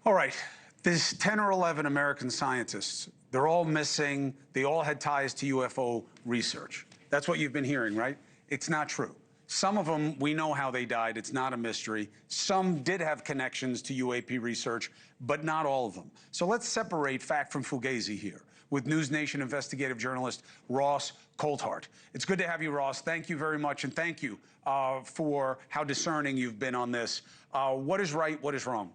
All right, there's 10 or 11 American scientists. They're all missing. They all had ties to UFO research. That's what you've been hearing, right? It's not true. Some of them, we know how they died. It's not a mystery. Some did have connections to UAP research, but not all of them. So let's separate fact from fugazi here with NewsNation investigative journalist Ross Coulthart. It's good to have you, Ross. Thank you very much, and thank you for how discerning you've been on this. What is right? What is wrong?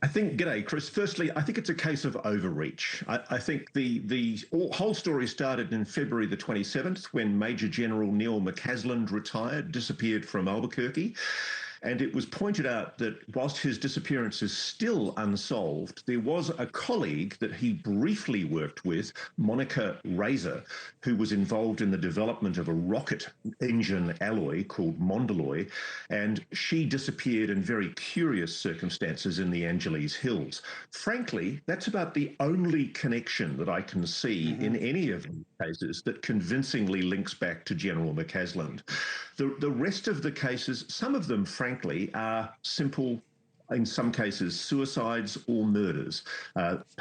G'day, Chris. Firstly, I think it's a case of overreach. I think the whole story started in February the 27th when Major General Neil McCasland retired, disappeared from Albuquerque. And it was pointed out that whilst his disappearance is still unsolved, there was a colleague that he briefly worked with, Monica Razor, who was involved in the development of a rocket engine alloy called Mondaloy, and she disappeared in very curious circumstances in the Angeles Hills. Frankly, that's about the only connection that I can see in any of these cases that convincingly links back to General McCasland. The rest of the cases, some of them, frankly, are simple, in some cases, suicides or murders.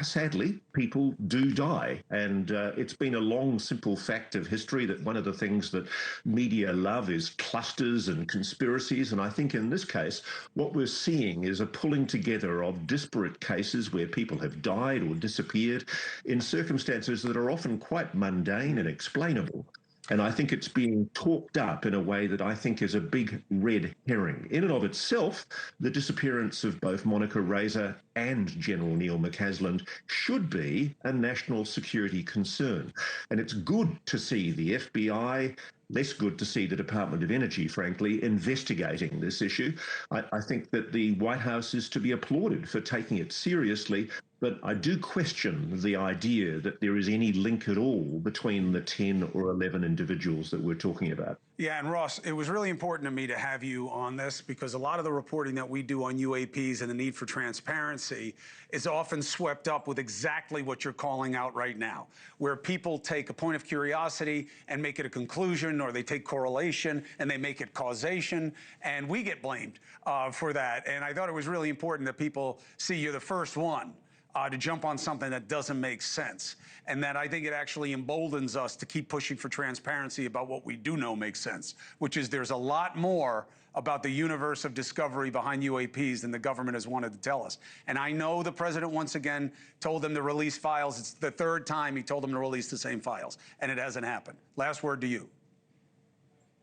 Sadly, people do die. And it's been a long, simple fact of history that one of the things that media love is clusters and conspiracies. And I think in this case, what we're seeing is a pulling together of disparate cases where people have died or disappeared in circumstances that are often quite mundane and explainable. And I think it's being talked up in a way that I think is a big red herring. In and of itself, the disappearance of both Monica Razor and General Neil McCasland should be a national security concern. And it's good to see the FBI, less good to see the Department of Energy, frankly, investigating this issue. I think that the White House is to be applauded for taking it seriously, but I do question the idea that there is any link at all between the 10 or 11 individuals that we're talking about. Yeah, and Ross, it was really important to me to have you on this because a lot of the reporting that we do on UAPs and the need for transparency is often swept up with exactly what you're calling out right now, where people take a point of curiosity and make it a conclusion, or they take correlation and they make it causation, and we get blamed for that. And I thought it was really important that people see you're the first one to jump on something that doesn't make sense. And that I think it actually emboldens us to keep pushing for transparency about what we do know makes sense, which is there's a lot more about the universe of discovery behind UAPs than the government has wanted to tell us. And I know the president once again told them to release files. It's the third time he told them to release the same files, and it hasn't happened. Last word to you.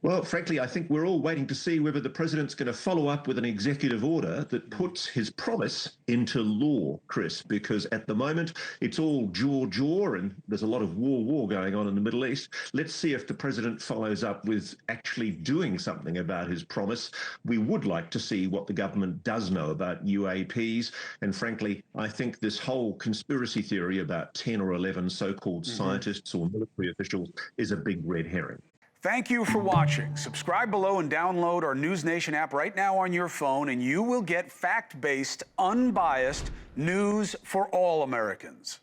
Well, frankly, I think we're all waiting to see whether the president's going to follow up with an executive order that puts his promise into law, Chris, because at the moment it's all jaw, and there's a lot of war going on in the Middle East. Let's see if the president follows up with actually doing something about his promise. We would like to see what the government does know about UAPs. And frankly, I think this whole conspiracy theory about 10 or 11 so-called scientists or military officials is a big red herring. Thank you for watching. Subscribe below and download our NewsNation app right now on your phone, and you will get fact-based, unbiased news for all Americans.